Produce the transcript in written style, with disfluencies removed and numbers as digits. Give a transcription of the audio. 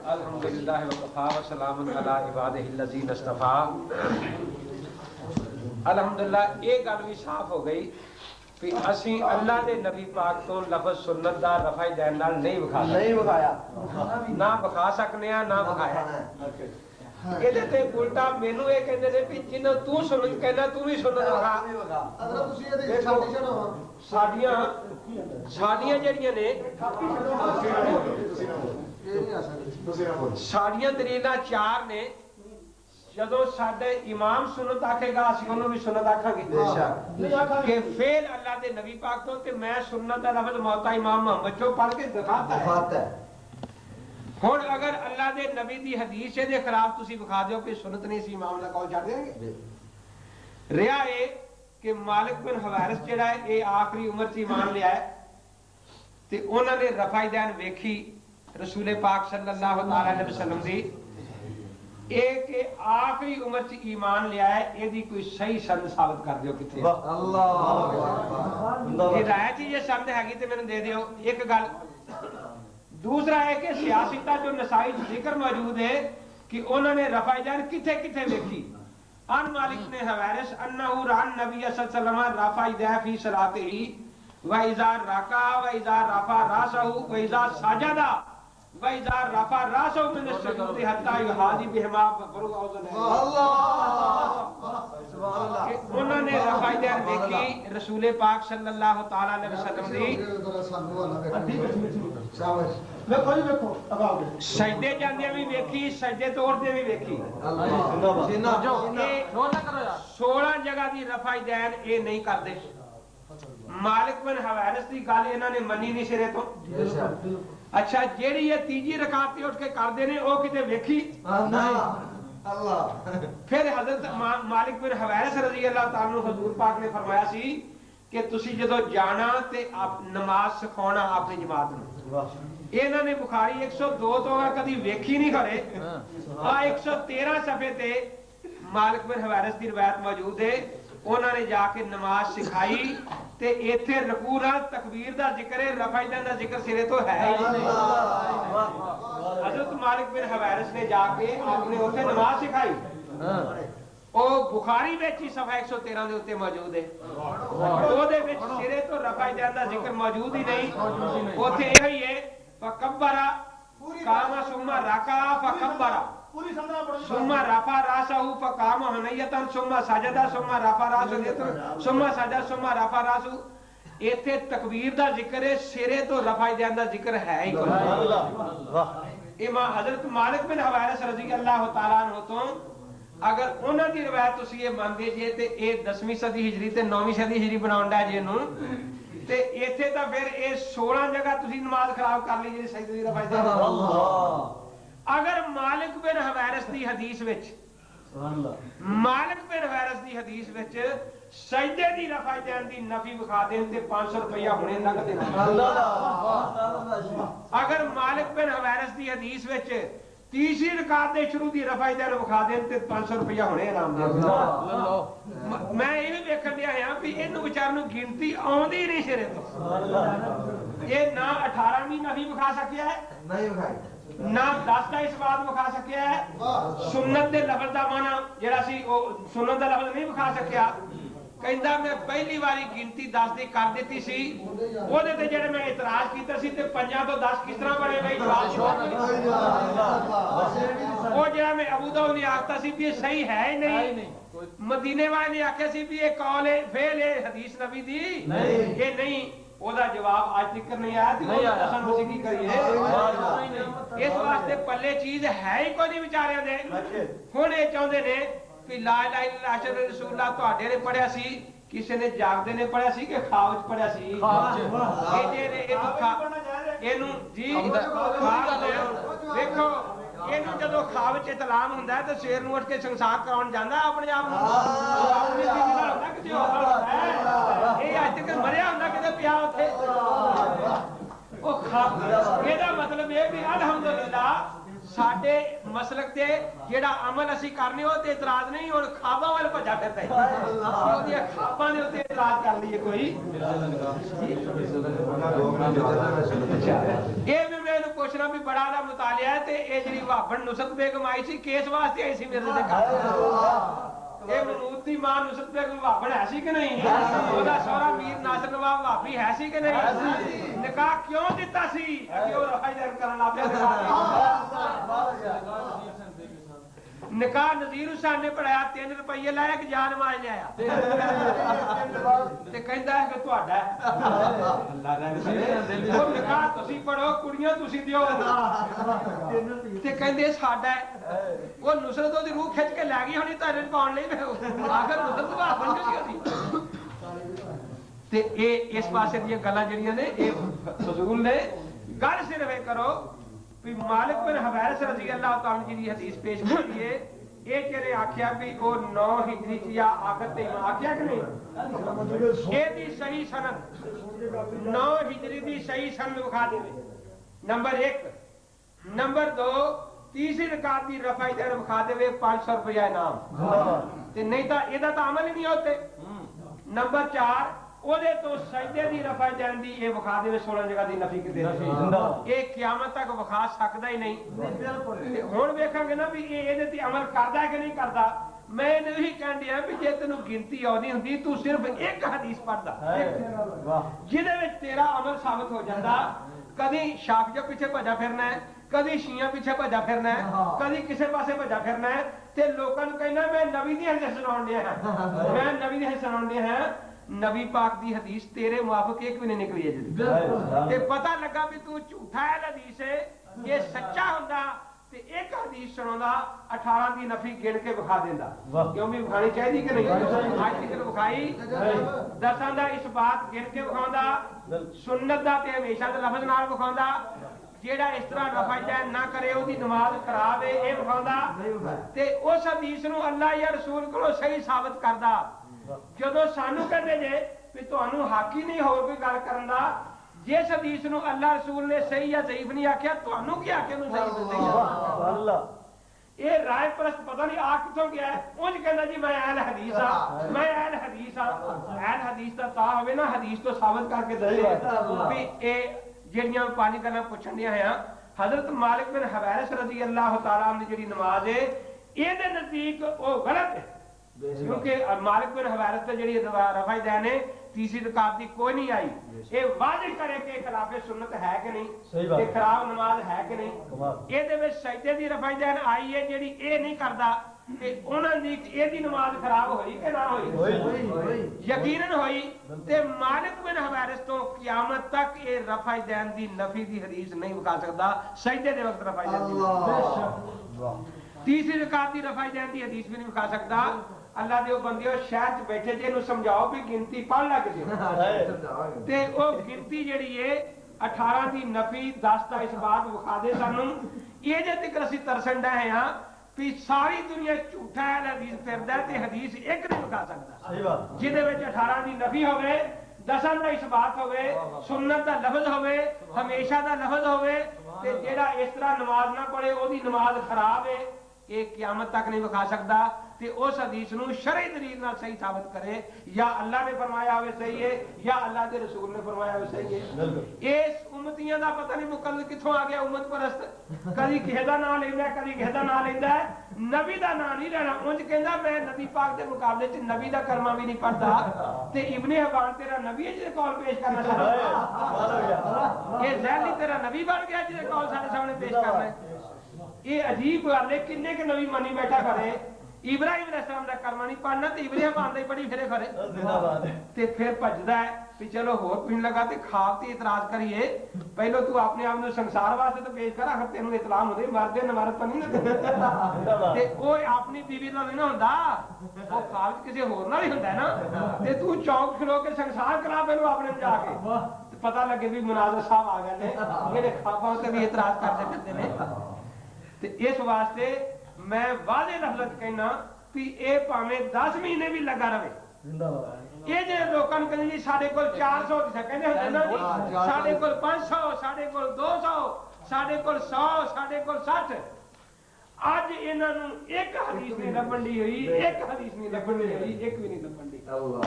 अल्हम्दुलिल्लाह व कफ़ा व सलामुन अला इबादिहिल्लज़ीना इस्तफ़ा। अल्हम्दुलिल्लाह ये गल भी साफ हो गई कि असी अल्लाह के नबी पाक तो लफ़ज़ सुन्नत दा रफ़ा दैन नाल नहीं विखाया ना विखा सकने ना विखाया। ਇਹਦੇ ਤੇ ਉਲਟਾ ਮੈਨੂੰ ਇਹ ਕਹਿੰਦੇ ਨੇ ਵੀ ਜਿੰਨਾ ਤੂੰ ਸੁਨਨਤ ਕਹਿੰਦਾ ਤੂੰ ਵੀ ਸੁਨਨਤ ਵਿਖਾ। ਅਗਰ ਤੁਸੀਂ ਇਹਦੇ ਸਾਡੀਆਂ ਜਿਹੜੀਆਂ ਨੇ ਸਾਡੀਆਂ ਦਲੀਲਾਂ ਚਾਰ ਨੇ। ਜਦੋਂ ਸਾਡੇ ਇਮਾਮ ਸੁਨਨਤ ਆਖੇਗਾ ਅਸੀਂ ਉਹਨੂੰ ਵੀ ਸੁਨਨਤ ਆਖਾਂਗੇ ਕਿ ਫੇਰ ਅੱਲਾਹ ਦੇ ਨਬੀ ਪਾਕ ਤੋਂ ਤੇ ਮੈਂ ਸੁਨਨਤ ਦਾ ਲਫ਼ਜ਼ ਮੌਤਾ ਇਮਾਮ ਮੁਹੰਮਦ ਚੋਂ ਪੜ੍ਹ ਕੇ ਦਿਖਾਤਾ ਹੈ। ਹੁਣ ਅਗਰ ਅੱਲਾਹ ਦੇ ਨਬੀ ਦੀ ਹਦੀਸ ਦੇ ਖਿਲਾਫ ਤੁਸੀਂ ਵਿਖਾ ਦਿਓ ਕਿ ਸੁਨਨਤ ਨਹੀਂ ਸੀ ਇਮਾਮ ਦਾ ਕੌਲ ਛੱਡ ਦੇਣਗੇ। ਰਿਹਾ ਇਹ ਕਿ ਮਾਲਿਕ ਬਿਨ ਹਵਾਰਿਸ ਜਿਹੜਾ ਹੈ ਇਹ ਆਖਰੀ ਉਮਰ 'ਚ ਈਮਾਨ ਲਿਆ ਹੈ ਤੇ ਉਹਨਾਂ ਨੇ ਰਫਾਈ दैन ਵੇਖੀ रसूल पाक सल्लल्लाहु अलैहि वसल्लम दी एक आखिरी उम्र च ईमान लिया है। एदी कोई सही संद साबित कर दियो किथे अल्लाह हिदायत ये संद हैगी ते मैंने दे दियो। एक गल दूसरा है कि सियासता जो नसाई जिक्र मौजूद है कि उन्होंने रफाई दैन किथे किथे देखी। अन मालिक ने हवारिस अन्नहु रान नबी सल्लल्लाहु अलैहि वसल्लम रफाई दै फी सलातिही व इज़ा रका व इज़ा रफा रासहु व इज़ा सजदा वैज़ा रफा रासो मिन सुजूद हत्ता युहादी बिहिमा फरुग औज़न है। अल्लाह उन्होंने रफ़ाई दैन देखी रसूल पाक सल्लल्लाहु तआला अलैहि वसल्लम दी देखो सजदे जांदे भी देखी सजदे तोड़दे भी देखी। 16 जगह दी रफ़ाई दैन ये नहीं करदे। मालिक बिन हवारिस दी गल इन्हां ने मनी नहीं सिरे तो। अच्छा जेड़ी ये तीजी रकात ते उठ के करदे ने ओ किते वेखी नहीं अल्लाह। फिर हजरत मालिक बिन हवारिस रज़ी अल्लाह तआला अन्हु हुजूर पाक ने फरमाया सी कि तुसी जदों जाना ते आप नमाज सिखाना अपनी जमात नूं। इन्हां ने बुखारी 102 तो कदी वेखी नहीं खड़े आ 113 सफे ते मालिक बिन हवारिस दी रिवायत मौजूद है। उन्होंने जाके नमाज सिखाई ते इथे रकू नाल तकबीर दा जिक्र है रफ़ाई दैन दा जिक्र सिरे तो है ही नहीं। हजरत मालिक बिन हवारिस ने जाके आपने उथे नमाज सिखाई ओ बुखारी विच ही सफा 113 दे उत्ते मौजूद है। ओदे विच सिरे तो रफ़ाई दैन दा जिक्र मौजूद ही नहीं। उथे यही है फकब्बरा कामा सुम्मा रका फकब्बरा सुम्मा रफा रासहु फकाम हनयतन सुम्मा सजदा सुम्मा रफा रासहु सुम्मा सजदा सुम्मा रफा रासहु। इथे तकबीर दा जिक्र है सिरे तो रफा दैन दा जिक्र है ही कोई। इमाम हजरत मालिक बिन हवारिस रज़ी अल्लाह तआला अन्हु तो अगर उन्हां दी रिवायत तुसीं ये मानदे जे ते ए 10वीं सदी हिजरी ते 9वीं सदी हिजरी बनाउंदा जे नूं ते इथे तां फिर ए 16 जगह तुसीं नमाज खराब कर ली जेड़ी सजदे दी रफा दैन। अगर मालिक बिन हवारिस दी हदीस विच मालिक बिन हवारिस दी हदीस विच सजदे दी रफ़ाई दैन दी नफी विखा देन ते 500 रुपया हुणे लग देना। अगर मालिक बिन हवारिस दी हदीस विच तीसरी रकात दे शुरू दी रफ़ाई दैन विखा देन ते 500 रुपया हुणे इनाम दे। मैं ये भी वेखण दिया हां भी इहनूं विचार नूं गिनती आउंदी नहीं सिरे तो। ये ना 18वीं नफी विखा सकिया है नहीं विखाई ना 10 का इस बात विखा सकिया है। सुन्नत दे लफ्ज़ दा माना जेड़ा सी ओ सुन्नत दा लफ्ज़ नहीं विखा सकिया। कहंदा मैं पहली बारी गिनती 10 दी कर देती सी ओदे ते जेड़े मैं इतराज कीता सी ते 5 तो 10 किस तरह बने भाई जवाब ओ जेड़ा मैं अबू दाऊद ने आखता सी भी ये सही है ही नहीं। मदीने वाले ने आख्या सी भी ये कौल है फेल है हदीस नबी दी ये नहीं। ओदा जवाब आज तक नहीं आया ते असन उसी की करिए। इस वास्ते पल्ले चीज है ही कोई नहीं बेचारियां दे। हुण ये चाहुंदे ने कि ला इलाहा इल्लल्लाह अशहदु रसूलुल्लाह तुहाडे ने पढ़िया सी किसी ने जागदे ने पढ़िया सी कि ख्वाब च पढ़िया सी। ये जेरे इनू जी देखो इनू जदों ख्वाब च इतलाम हुंदा है तो शेर नूं उठ के संसार कराउण जांदा अपने आप नूं अपनी बीवी नाल हुंदा किते होर नाल हुंदा है। ये अज तक मरिया हुंदा किते पिया उत्थे ओ ख्वाब। ਇਹਦਾ मतलब ਇਹ ਵੀ अल्हम्दुलिल्लाह साडे मसलक ते जेड़ा अमल असी करने हो ते इतराज नहीं और ख्वाबां वाल भजा फिरदा है ओदी ख्वाबां दे उत्ते इतराज कर लईए कोई। ये भी मैनूं पुछना भी बड़ा दा मुतालिया है ते ए जेड़ी वाभन नुसरत बेगम आई सी केस वास्ते आई सी मेरे दे घर ए महमूद दी मां नुसरत बेगम वाभन है सी कि नहीं ओदा सोहरा मीर नासिर नवाब वाभी है सी कि नहीं निकाह क्यों दिता सी क्यों रफाई करन ला निकाह नजीर हुसैन ने पढ़ाया 3 रुपये लाया कि जान माज लिया ते कहंदा है कि तुहाडा अल्लाह दा वो निकाह तुसी पढ़ो कुड़ियां तुसी दियो ते कहंदे साडा है वो नुसरत ओदी रूह खिच के लै गई होनी तारे पाउण लई आखिर नुसरत वा बन गई होनी ते ए इस पासे दी गल्लां जड़ियां ने ए फजूल ने गल सिर्फ ए करो भी मालिक बिन हवैरस रजी अल्लाह तआला जी दी हदीस पेश की है ए तेरे आख्या भी ओ 9 हिजरी च या आखिर ते आख्या कि नहीं ए दी सही सनद 9 हिजरी दी सही सनद विखा देवे नंबर 1 नंबर 2 तीसरी रकात दी रफाई दे विखा देवे 500 रुपया इनाम ते नहीं ता एदा ता अमल ही नहीं होते नंबर 4 ओदे तो सजदे दी रफा जान दी ए विखा देवे 16 जगह दी नफी किते ए क़यामत तक विखा सकदा ही नहीं ते हुण वेखांगे ना भी ए एदे ते अमल करदा है कि नहीं करदा मैं नहीं कहन दिया भी जे तेनू गिनती आउंदी हुंदी तू सिर्फ एक हदीस पढ़दा जिहदे विच तेरा अमल साबित हो जांदा कदी शाफिया पीछे भजा फिरना है कदी शिया पीछे भजा फिरना है कदी किसी पासे भजा फिरना है ते लोकां नू कहना मैं नबी दी हदीस सुनाउण दिया हां मैं नबी दी हदीस सुनाउण दिया हां नबी पाक दी हदीस तेरे मुआफिक एक भी नहीं निकली है जी ते पता लगा भी तू झूठा है हदीस है ये सच्चा हुंदा ते एक हदीस सुनाउंदा 18 दी नफी गिन के विखा देंदा क्यों भी विखानी चाहिदी कि नहीं आज तक विखाई 10 दा इस बात गिन के विखाउंदा सुन्नत दा ते हमेशा दे लफ्ज नाल विखाउंदा जेड़ा इस तरह रफा जान ना करे ओदी नमाज खराब है ए विखाउंदा ते उस हदीस नू अल्लाह या रसूल कोलों सही साबित करदा जदों सानू कहते जे भी तुहानू हक ही नहीं होर कोई गल करन दा जिस हदीस नू अल्लाह रसूल ने सही या ज़ईफ नहीं आख्या तुहानू की आख्या नू सही अल्लाह ये राय परस्त पता नहीं आ किथों गया है उंज कहंदा जी मैं अहल हदीस हां मैं अहल हदीस हां अहल हदीस दा ता होवे ना हदीस तो साबित करके दसे भी ए जेड़ियां पानी गल्लां पुछण दियां हैं हजरत मालिक बिन हवैरस रजी अल्लाह तआला दी जेड़ी नमाज है एदे नजदीक ओ गलत है क्योंकि मालिक बिन हवैरस ते जेड़ी रफाई दैन है तीसरी रकात दी कोई नहीं आई ये वाज़ेह करे कि खिलाफे सुन्नत है कि नहीं ते खराब नमाज है कि नहीं एदे विच सजदे दी रफाई दैन आई है जेड़ी ए नहीं करदा ते उन्हां दी एदी नमाज खराब होई कि ना होई यकीनन होई ते मालिक बिन हवैरस तो क़यामत तक ए रफाई दैन दी नफी दी हदीस नहीं विखा सकदा सजदे दे वक्त रफाई दैन दी बेशक तीसरी रकात दी रफाई दैन दी हदीस भी नहीं विखा सकदा अल्लाह दे बंदियों शहर च बैठे जे नु समझाओ भी गिनती पढ़ लग दियो ते ओ गिनती जेड़ी है 18 दी नफी 10 दा इस बात विखा दे सानू ये जे तक असि तरसन डे हां भी सारी दुनिया झूठा है हदीस फिरदा ते हदीस एक नहीं विखा सकदा सही बात जिदे विच 18 दी नफी होवे 10 दा इस बात होवे सुन्नत दा लफ्ज होवे हमेशा दा लफ्ज होवे ते जेड़ा इस तरह नमाज ना पढ़े ओदी नमाज खराब है ये क़यामत तक नहीं विखा सकदा ते उस हदीस नू शरई दलील नाल सही साबित करे या अल्लाह ने फरमाया होवे सही है या अल्लाह दे रसूल ने फरमाया होवे सही है इस उम्मतियां दा पता नहीं मुकल्लद किथों आ गया उम्मत परस्त कदी किसे दा नाम लेंदा कदी किसे दा नाम लेंदा नबी दा नाम नहीं लेना उंज कहंदा मैं नबी पाक दे मुकाबले च नबी दा कलमा भी नहीं पढ़दा ते इब्ने हबान तेरा नबी है जिहदे कौल पेश करना चाहता ये ज़ैली तेरा नबी बन गया जिहदे कौल साडे सामने पेश करना है ये अजीब गल है किन्ने के नबी मनी बैठा करे इब्राहिम अलैहिस्सलाम दा कलमा नहीं पढ़ना ते इब्राहिम बांदे पढ़ी फिरे खरे जिंदाबाद ते फिर भजदा है भी चलो होर पीण लगा ते खाब ते इतराज करिए पहले तू अपने आप नु संसार वास्ते तो पेश कर अगर तेनू इतलाम होदे मरदे नमारत तो नहीं ते ओए अपनी बीवी नाल नहीं ना हुंदा ओ खाब किसी होर नाल ही हुंदा है ना ते तू चौक खलो के संसार करा पहले अपने जाके पता लगे भी मुनाज़िर साहब आ गए ने मेरे खाबां ते भी इतराज करदे फिरदे ने ते इस वास्ते मैं वादे लफ्ज़ कहना कि ए भावें 10 महीने भी लगा रहे ये जे लोकां नूं कहंदे जी साडे कोल 400 कहंदे हुंदे ना जी साडे कोल 500 साडे कोल 200 साडे कोल 100 साडे कोल 60 अज इन्हां नूं एक हदीस नहीं लभण दी होई एक हदीस नहीं लभण दी होई एक भी नहीं लभण दी अल्लाह